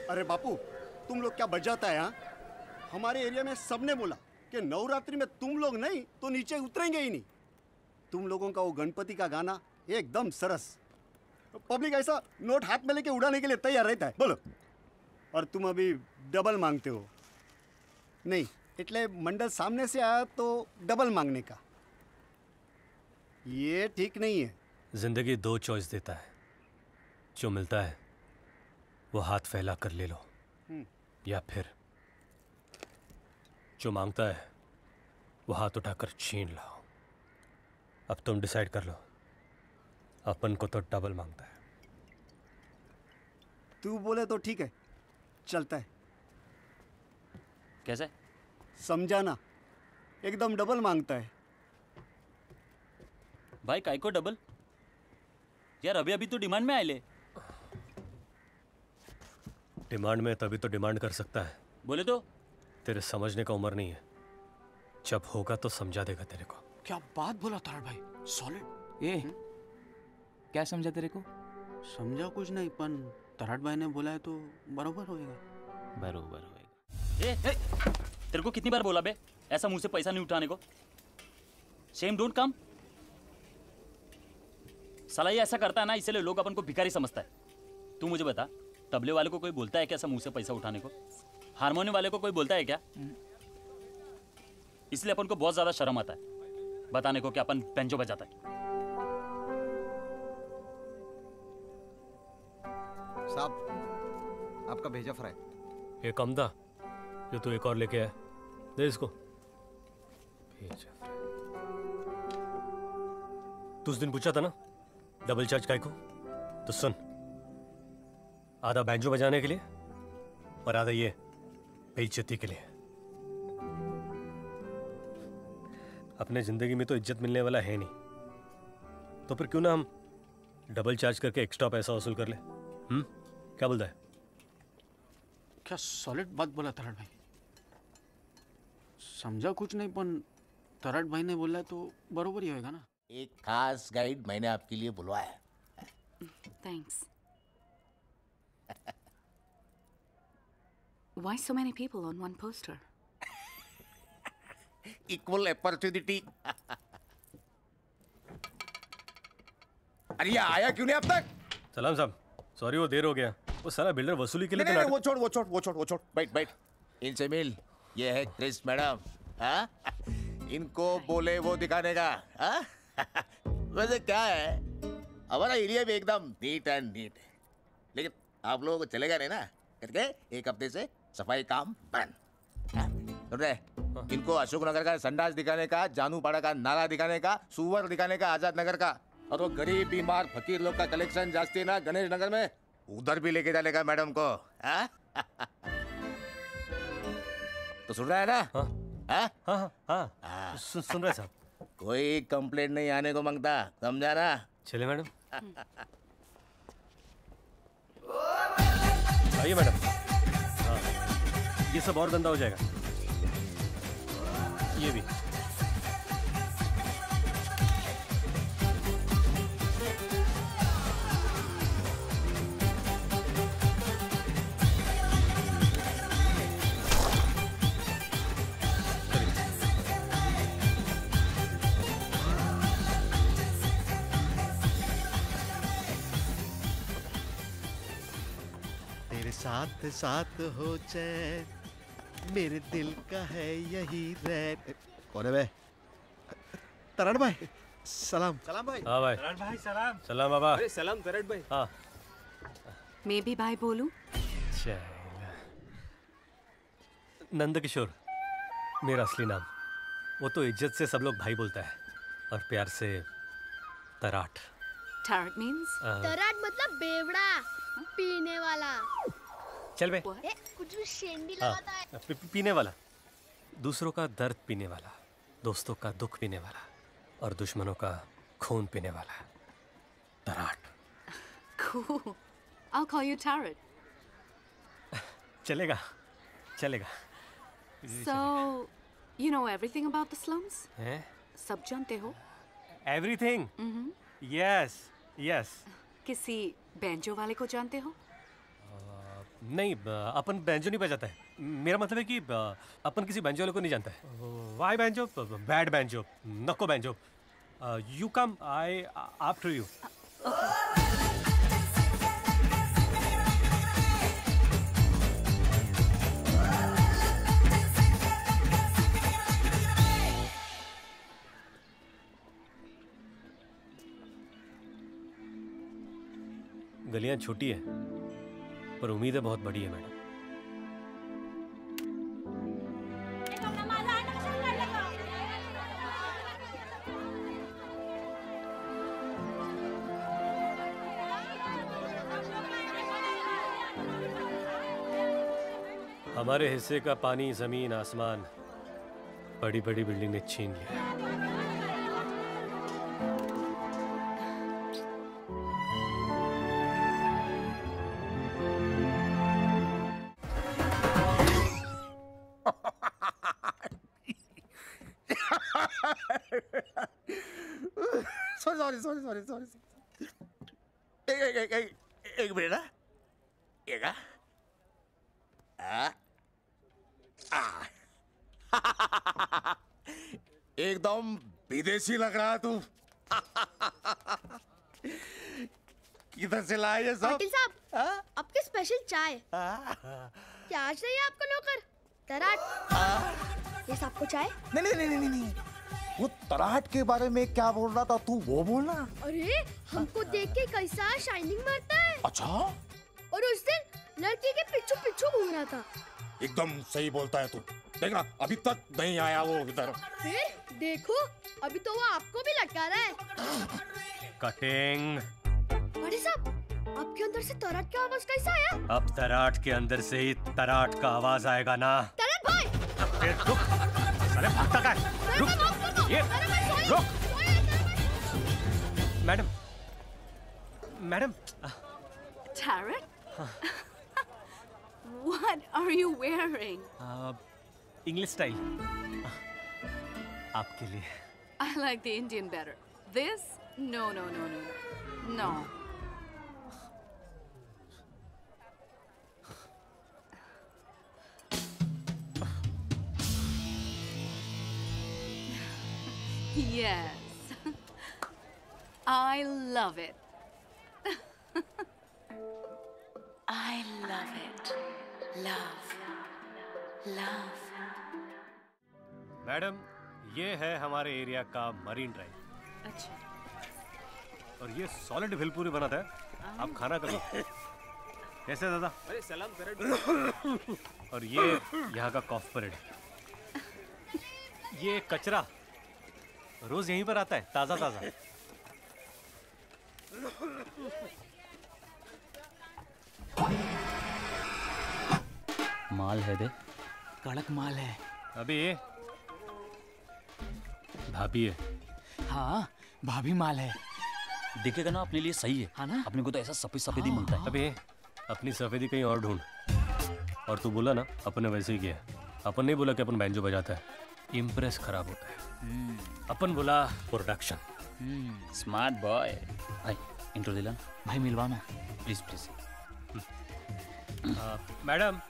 अरे बापू, तुम लोग क्या बजाता है यहाँ? हमारे एरिया में सबने बोला कि नवरात्रि में तुम लोग नहीं तो नीचे उतरेंगे ही नहीं। तुम लोगों का वो गणपति का गाना एकदम सरस। पब्लिक ऐसा नोट हाथ में लेके उड़ाने के लिए तैयार रहता है। बोलो। और तुम अभी डबल मांगते हो। नहीं, इतने मंडल सामने से आया तो डबल मांगने का, ये ठीक नहीं है। जिंदगी दो चॉइस देता है, जो मिलता है वो हाथ फैला कर ले लो, या फिर जो मांगता है वो हाथ उठाकर छीन लो। अब तुम डिसाइड कर लो, अपन को तो डबल मांगता है। तू बोले तो ठीक है, चलता है। कैसे समझाना, एकदम डबल मांगता है। भाई काय को डबल यार? अभी अभी तो डिमांड में आए ले। डिमांड में तभी तो डिमांड कर सकता है। बोले तो तेरे समझने का उम्र नहीं है, जब होगा तो समझा देगा तेरे को। क्या बात बोला तार भाई, सॉलिड। ये क्या समझा तेरे को? समझा कुछ नहीं, पण तराट भाई ने बोला है तो बरोबर होएगा। बरोबर होएगा। तेरे को कितनी बार बोला बे ऐसा मुंह से पैसा नहीं उठाने को? Same don't come. साला ये ऐसा करता है ना, इसलिए लोग अपन को भिखारी समझता है। तू मुझे बता, तबले वाले को कोई बोलता है क्या ऐसा मुंह से पैसा उठाने को? हारमोनियम वाले को कोई बोलता है क्या? इसलिए अपन को बहुत ज्यादा शर्म आता है बताने को कि अपन बेंजो बजाता है। साहब, आपका भेजा फ्राई। ये कम था जो तू एक और लेके आया, दे इसको। भेजा फ्राई। तू उस दिन पूछा था ना डबल चार्ज काय को, तो सुन, आधा बैंजो बजाने के लिए और आधा ये बेइज्जती के लिए। अपने जिंदगी में तो इज्जत मिलने वाला है नहीं, तो फिर क्यों ना हम डबल चार्ज करके एक्स्ट्रा पैसा वसूल कर ले? क्या बोलता है? क्या सॉलिड बात बोला तराट भाई। समझा कुछ नहीं, पण तराट भाई ने बोला तो बरोबर ही होएगा ना। एक खास गाइड मैंने आपके लिए बुलवाया है। Thanks. Why so many people on one poster? Equal opportunity. अरे ये आया क्यों नहीं अब तक? सलाम साहब, सॉरी वो देर हो गया। वो सारा बिल्डर वसूली के लिए नहीं, वो छोड़। बैठ। इनसे मिल। ये है क्रिस मैडम। हाँ? इनको बोले वो दिखाने का। हाँ? वैसे क्या है, हमारा एरिया भी एकदम नीट एंड नीट है, लेकिन आप लोगों को चलेगा नहीं ना करके एक हफ्ते से सफाई काम बंद। सुन रहे? इनको अशोक नगर का संडास दिखाने का, जानू पाड़ा का नाला दिखाने का, सुवर दिखाने का आजाद नगर का, और वो गरीब बीमार फकीर लोग का कलेक्शन जास्ती है ना गणेश नगर में, उधर भी लेके जाने का मैडम को। तो सुन रहा है ना? हाँ। सुन रहे साहब। कोई कंप्लेंट नहीं आने को मांगता, समझा ना? चले मैडम। आइए मैडम। हाँ, ये सब और गंदा हो जाएगा। ये भी। साथ साथ हो चैन, मेरे दिल का है यही रैन। कौन है बे? तराट भाई, सलाम। सलाम भाई। हाँ भाई। तराट भाई सलाम। सलाम बाबा। अरे सलाम तराट भाई। हाँ। मैं भी भाई बोलूं? नंद किशोर मेरा असली नाम। वो तो इज्जत से सब लोग भाई बोलता है, और प्यार से तराट। Tarat means? तराट मतलब बेवड़ा, पीने वाला। चल बे। कुछ भी शेंडी लगाता है। पीने वाला, दूसरों का दर्द पीने वाला, दोस्तों का दुख पीने वाला, और दुश्मनों का खून पीने वाला। तराट। Cool. I'll call you Tarat. चलेगा। So, you know everything about the slums? हैं? सब जानते हो? Everything. Yes. किसी बैंजो वाले को जानते हो? नहीं अपन बैंजो नहीं बजाता है। मेरा मतलब है कि अपन किसी बैंजो वाले को नहीं जानता है। Why banjo? बैड बैंजो, नको banjo. You come, I after you. गलियां छोटी है पर उम्मीदें बहुत बड़ी है मैडम। हमारे हिस्से का पानी, जमीन, आसमान बड़ी बड़ी बिल्डिंग ने छीन लिया। सॉरी। एक मिनट ना। एक एकदम विदेशी लग रहा है तू। किधर से लाए ये सब? पाटिल साहब, आपके स्पेशल चाय। क्या आज नहीं है आपको नौकर? तराट। ये सबको चाय? नहीं। वो तराट के बारे में क्या बोल रहा था तू, वो बोलना। अरे हमको देख के कैसा शाइनिंग मारता है। अच्छा। और उस दिन लड़की के पीछू घूम रहा था। एकदम सही बोलता है तू। देखना अभी तक नहीं आया वो इधर। फिर देखो अभी तो वो आपको भी लटका रहा है। कटिंग। पाटिल साहब, आपके अंदर से तराट का आवाज कैसा आया? अब तराट के अंदर से ही तराट का आवाज आएगा ना। तराट भाई! फिर रुक। साले भागता का है। रुक। ये रुक। Madam. Tarot? What are you wearing? English style. आपके लिए। I like the Indian better. This? No. No. Yes. I love it. I love it. Love. Madam, ये है हमारे एरिया का मरीन ड्राइव। अच्छा। और ये सॉलिड भेलपूरी बनाता है। आप खाना करो। कैसे दादा? अरे सलाम तराट। और ये यहाँ का कॉफ परेड। ये कचरा रोज यहीं पर आता है, ताजा ताजा। माल है दे। कड़क माल है। अभी भाभी है। हाँ, भाभी माल है। दिखेगा ना अपने लिए सही है। हाँ ना? अपने को तो ऐसा सफेदी मिलता है। अभी अपनी सफेदी कहीं और ढूंढ। और तू बोला ना अपन ने वैसे ही किया। अपन नहीं बोला कि अपन बैंजो बजाता है, इम्प्रेस खराब होता है। अपन बोला प्रोडक्शन। Smart boy. भाई इंट्रो दिला भाई, मिलवाना please. Madam.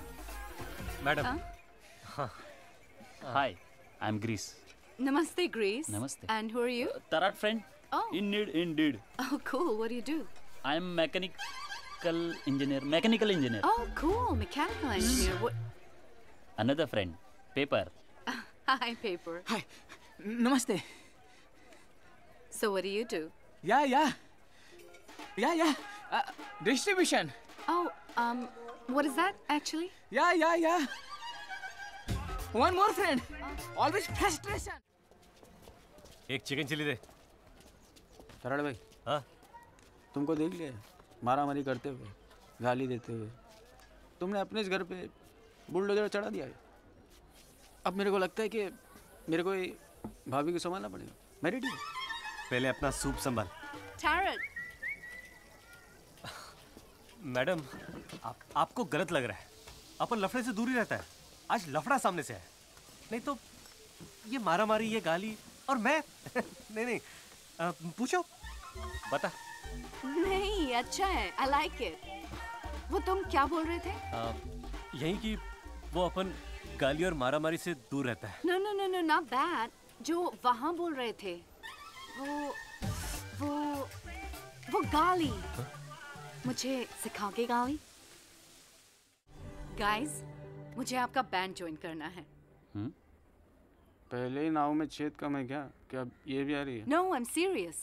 Hi, I am Greece. Namaste, Greece. Namaste. And who are you? Tarat friend. Oh. Indeed. Oh, cool. What do you do? I am mechanical engineer. Oh, cool. Mechanical engineer. What? Another friend. Paper. Hi, Paper. हाय, नमस्ते। So what do you do? या distribution. Oh, what is that actually? या one more friend, always frustration. एक chicken chilli दे। तराड़ भाई, हाँ? तुमको देख लिया मारामारी करते हुए, गाली देते हुए। तुमने अपने इस घर पे बुलडोजर चढ़ा दिया है। अब मेरे को लगता है कि मेरे को ये भाभी को संभालना पड़ेगा। मैं रेडी हूँ। पहले अपना सूप संभाल। Tarot. मैडम, आपको गलत लग रहा है। अपन लफड़े से दूर ही रहता है। आज लफड़ा सामने से है, नहीं तो ये मारामारी, ये गाली और मैं नहीं पूछो, बता। नहीं, अच्छा है। I like it. वो तुम क्या बोल रहे थे? यही कि वो अपन गाली और मारामारी से दूर रहता है। No no no no not that. जो वहाँ बोल रहे थे वो गाली। मुझे सिखाओगे गाली? गाइस, मुझे आपका बैंड ज्वाइन करना है। पहले ही नाव में छेद कम है क्या? क्या ये भी आ रही है? No, I am serious.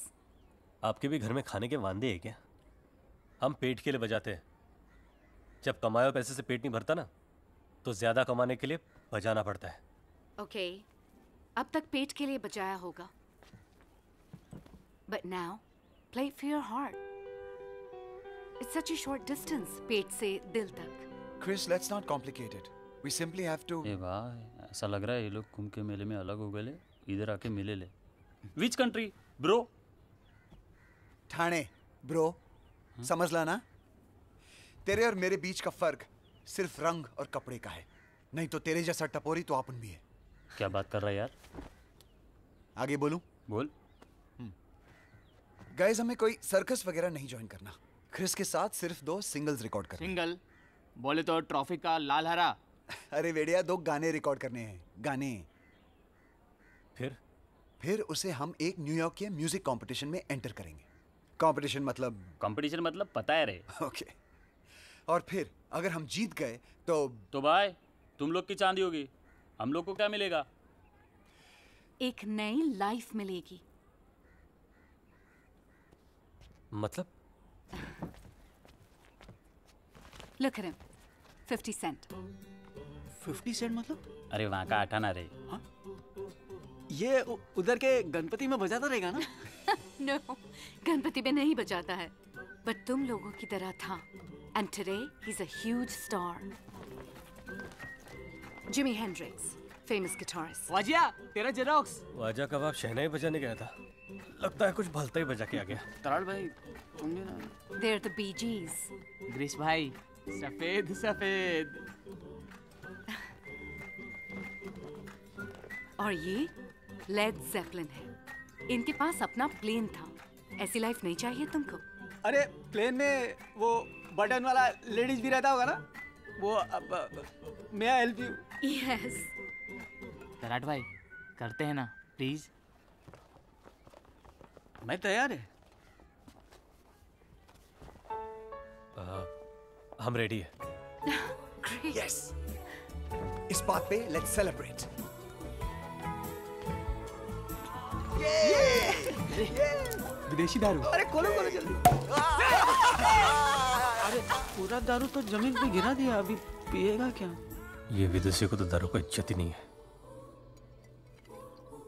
आपके भी घर में खाने के वांदे हैं क्या? हम पेट के लिए बजाते हैं। जब कमाए हुए पैसे से पेट नहीं भरता ना, तो ज्यादा कमाने के लिए बजाना पड़ता है। ओके, अब तक पेट के लिए बजाया होगा, but now play for your heart. It's such a short distance पेट से दिल तक। Chris, let's not complicate it. We simply have to. ए भाई, ऐसा लग रहा है ये लोग कुंभ के मेले में अलग हो गए ले, इधर आके मिले ले। Which country, bro? Thane, bro. समझ ला ना? तेरे और मेरे बीच का फर्क सिर्फ रंग और कपड़े का है। नहीं तो तेरे जैसा टपोरी तो अपन भी है। क्या बात कर रहा है यार? आगे बोलूं? बोल। गाइस, हमें कोई सर्कस वगैरह नहीं ज्वाइन करना। क्रिस के साथ सिर्फ 2 सिंगल्स रिकॉर्ड करने। सिंगल बोले तो ट्रॉफी का लाल हरा। अरे वेडिया, 2 गाने रिकॉर्ड करने हैं। गाने। फिर उसे हम एक न्यूयॉर्क के म्यूजिक कंपटीशन में एंटर करेंगे। कंपटीशन मतलब पता है रे। ओके। और फिर अगर हम जीत गए तो भाई तुम लोग की चांदी होगी, हम लोग को क्या मिलेगा? एक नई लाइफ मिलेगी। मतलब? Look at him. 50 cent. 50 Saint मतलब? अरे वहाँ का आठाना रे। हाँ? ये उधर के गणपति में बजाता रहेगा ना? No, गणपति में नहीं बजाता है, but तुम लोगों की तरह था। And today he's a huge star. Jimi Hendrix, famous guitarist. वाजिया, तेरा जेरोक्स। वाजा कबाब शहनाई बजाने गया था, लगता है कुछ भलता ही बजा के आ गया। तराड़ भाई, तुम भी ना? They're the Bee Gees. Greece भाई, सफेद सफेद। और ये लेड ज़ेपलिन है। इनके पास अपना प्लेन था। ऐसी लाइफ नहीं चाहिए तुमको? अरे प्लेन में वो बटन वाला लेडीज भी रहता होगा ना? वो मैं हेल्प यू? यस। तराट भाई, करते हैं ना प्लीज? मैं तैयार है। हम रेडी है। यस। इस बात पे लेट्स सेलिब्रेट। विदेशी दारू। अरे खोलो जल्दी। अरे पूरा दारू तो जमीन पे गिरा दिया, अभी पिएगा क्या? ये विदेशी को तो दारू को इज्जत ही नहीं है।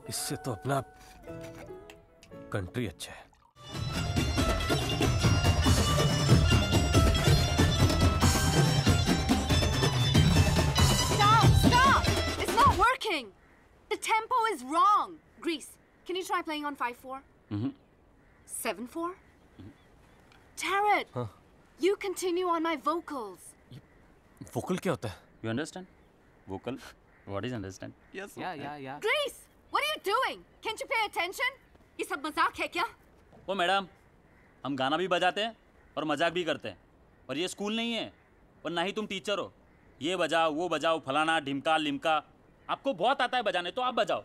इससे तो अपना कंट्री अच्छा है। Stop! It's not working. The tempo is wrong. Grease, can you try playing on 5/4? 7/4? Tarot, you continue on my vocals. Vocal क्या होता है? You understand? Vocal? What is understand? Yes. Yeah. Grease, what are you doing? Can't you pay attention? ये सब मजाक है क्या? ओ madam, हम गाना भी बजाते हैं और मजाक भी करते हैं, और ये स्कूल नहीं है और ना ही तुम टीचर हो। ये बजाओ, वो बजाओ, फलाना ढिमका लिमका। आपको बहुत आता है बजाने, तो आप बजाओ।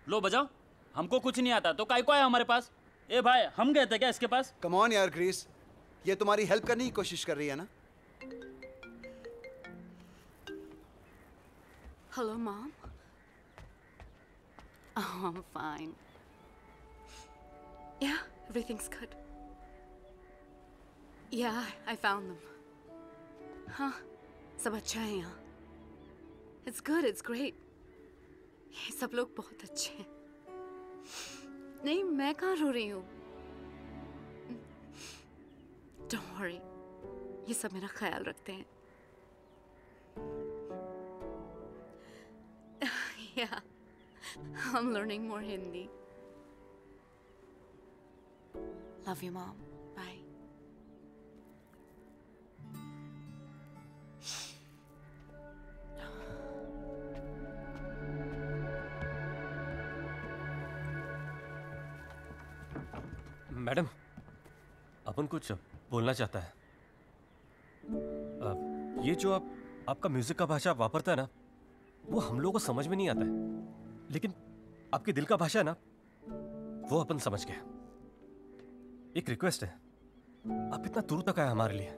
लो बजाओ। हमको कुछ नहीं आता तो काय को है हमारे पास? ए भाई, हम गए थे क्या इसके पास? कम ऑन यार ग्रीस, ये तुम्हारी हेल्प करने की कोशिश कर रही है ना? Hello, Mom. Oh, I'm fine. Yeah, everything's good. Yeah, I found them. हाँ, सब अच्छा है यहाँ. It's good, it's great. ये सब लोग बहुत अच्छे हैं. नहीं, मैं कहाँ रो रही हूँ? Don't worry. ये सब मेरा ख्याल रखते हैं. Yeah, I'm learning more Hindi. Love you, Mom. Bye. Madam, अपन कुछ बोलना चाहता है। ये जो आपका म्यूजिक का भाषा वापरता है ना, वो हम लोगों को समझ में नहीं आता है, लेकिन आपके दिल का भाषा है ना, वो अपन समझ गए। एक रिक्वेस्ट है, आप इतना दूर तक आए हमारे लिए,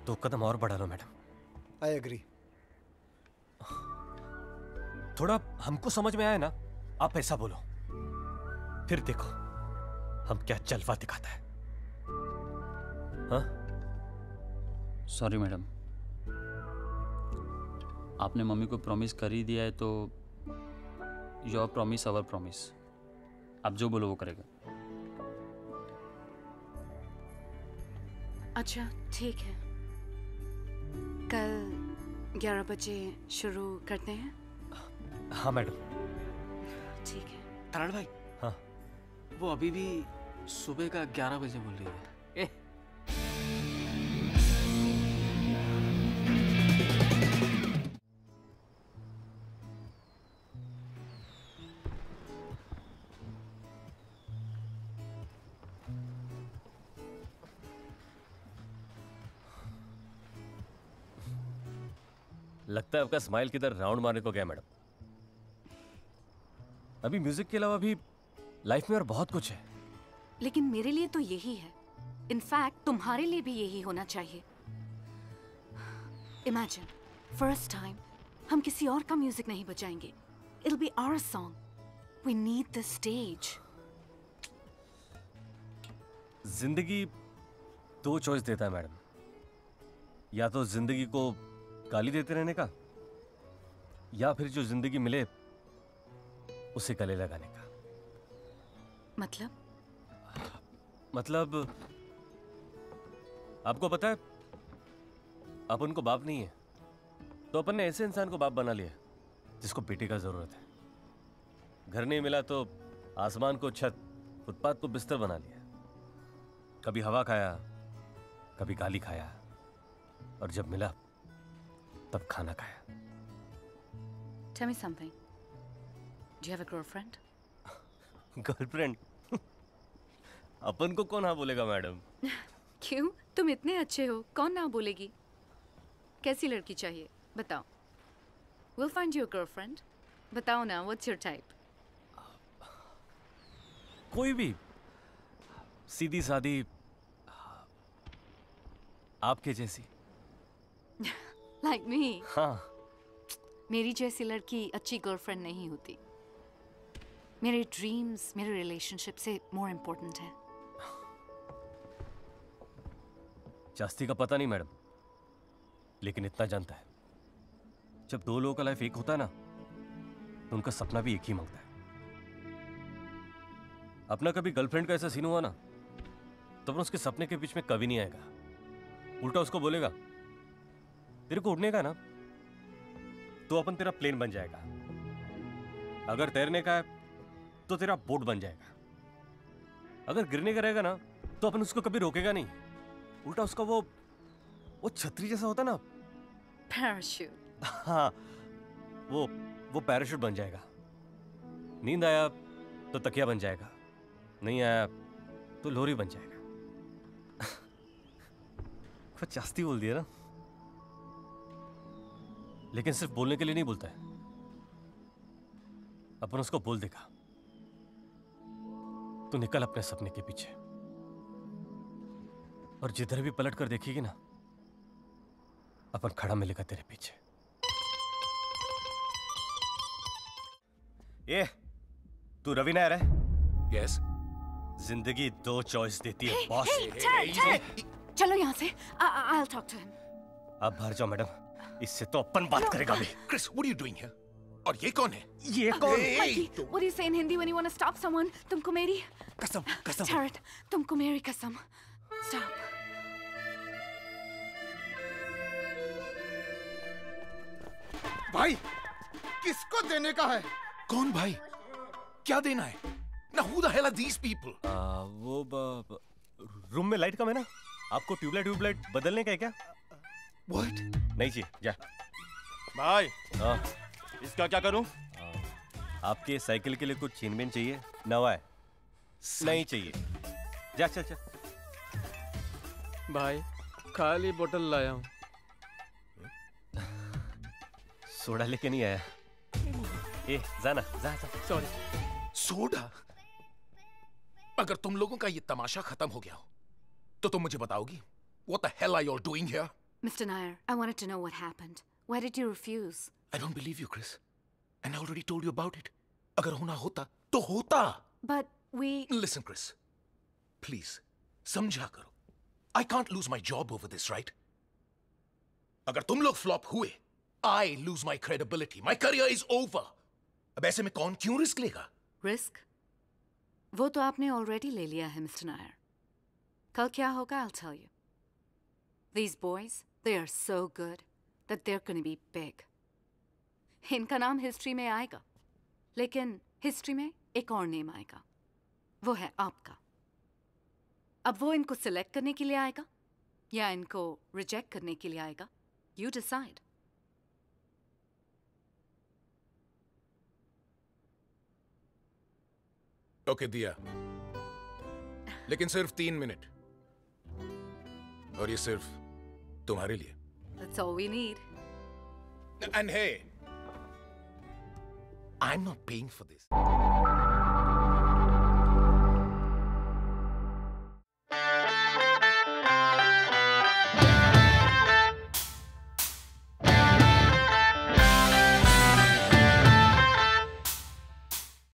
तो कदम और बढ़ा लो मैडम। I agree. थोड़ा हमको समझ में आया ना, आप ऐसा बोलो, फिर देखो हम क्या जलवा दिखाता है। हाँ? सॉरी मैडम, आपने मम्मी को प्रॉमिस कर ही दिया है तो योर प्रॉमिस अवर प्रॉमिस। आप जो बोलो वो करेगा। अच्छा ठीक है, कल 11 बजे शुरू करते हैं। हाँ मैडम। ठीक है। तरण भाई। हाँ। वो अभी भी सुबह का 11 बजे बोल रही है। लगता है आपका स्माइल किधर राउंड मारने को गया मैडम। अभी म्यूजिक के अलावा भी लाइफ में और बहुत कुछ है। लेकिन मेरे लिए तो यही है। इनफैक्ट तुम्हारे लिए भी यही होना चाहिए। इमेजिन, फर्स्ट टाइम हम किसी और का म्यूजिक नहीं बजाएंगे। It'll be our song. We need the stage. जिंदगी दो चॉइस देता है मैडम, या तो जिंदगी को गाली देते रहने का, या फिर जो जिंदगी मिले उसे गले लगाने का। मतलब आपको पता है, अपन को बाप नहीं है तो अपन ने ऐसे इंसान को बाप बना लिया जिसको बेटे का जरूरत है। घर नहीं मिला तो आसमान को छत, फुटपाथ को बिस्तर बना लिया। कभी हवा खाया, कभी गाली खाया, और जब मिला तब खाना खाया। Tell me something. Do you have a girlfriend? Girlfriend? अपन को कौन हाँ बोलेगा मैडम? क्यों? तुम इतने अच्छे हो, कौन ना बोलेगी? कैसी लड़की चाहिए बताओ। We'll find you a girlfriend. बताओ ना, what's your type? कोई भी, सीधी सादी, आपके जैसी। Like me? हाँ। मेरी जैसी लड़की अच्छी गर्लफ्रेंड नहीं होती। मेरे ड्रीम्स मेरे रिलेशनशिप से मोर इम्पोर्टेंट है। जास्ती का पता नहीं मैडम, लेकिन इतना जानता है, जब दो लोगों का लाइफ एक होता है ना, तो उनका सपना भी एक ही मांगता है। अपना कभी गर्लफ्रेंड का ऐसा सीन हुआ ना, तो अपन उसके सपने के बीच में कभी नहीं आएगा। उल्टा उसको बोलेगा, तेरे को उड़ने का ना, तो अपन तेरा प्लेन बन जाएगा। अगर तैरने का है तो तेरा बोट बन जाएगा। अगर गिरने का रहेगा ना, तो अपन उसको कभी रोकेगा नहीं। उल्टा उसका वो छतरी जैसा होता ना, पैराशूट। हाँ, वो पैराशूट बन जाएगा। नींद आया तो तकिया बन जाएगा, नहीं आया तो लोरी बन जाएगा। कुछ जास्ती बोल दिया ना, लेकिन सिर्फ बोलने के लिए नहीं बोलता है। अपन उसको बोल देगा, तो निकल अपने सपने के पीछे, और जिधर भी पलट कर देखेगी ना, अपन खड़ा मिलेगा तेरे पीछे। ये तू रवि नायर है? यस। जिंदगी दो चॉइस देती है बॉस। चलो यहाँ से। I'll talk to him. आप बाहर जाओ मैडम, इससे तो अपन बात करेगा भी। Chris, what are you doing here? और ये कौन है? ये कौन? Mikey, what do you say in Hindi when you want to stop someone? तुमको मेरी कसम, कसम। Tarot, तुमको मेरी कसम। Stop. भाई, किसको देने का है? कौन भाई? क्या देना है? Now who the hell are these people? वो रूम में लाइट कम है ना, आपको ट्यूबलाइट बदलने का है क्या? What? नहीं चाहिए, जा। भाई, हाँ। इसका क्या करूं? आपके साइकिल के लिए कुछ चेन चाहिए? नवा है? नहीं चाहिए, जा चल चल। भाई, खाली बोतल लाया हूँ। सोडा लेके नहीं आया। ए जाना, जा जा। सॉरी। सोडा? अगर तुम लोगों का ये तमाशा खत्म हो गया हो तो तुम मुझे बताओगी? What the hell are you all doing here? Mr. Nair, I wanted to know what happened. Why did you refuse? I don't believe you, Chris. And I already told you about it. अगर होना होता तो होता। But we... Listen, Chris. Please, समझा करो। I can't lose my job over this, right? अगर तुम लोग फ्लॉप हुए, I lose my credibility. My career is over. अब ऐसे में कौन क्यों रिस्क लेगा? Risk? वो तो आपने already ले लिया है, Mr. Nair. कल क्या होगा, I'll tell you. These boys, they are so good that they're going to be big. इनका नाम हिस्ट्री में आएगा, लेकिन हिस्ट्री में एक और नेम आएगा, वो है आपका। अब वो इनको सिलेक्ट करने के लिए आएगा या इनको रिजेक्ट करने के लिए आएगा? You decide. ओके दिया, लेकिन सिर्फ 3 मिनट, और ये सिर्फ तुम्हारे लिए। That's all we need. And hey, I'm not paying for this.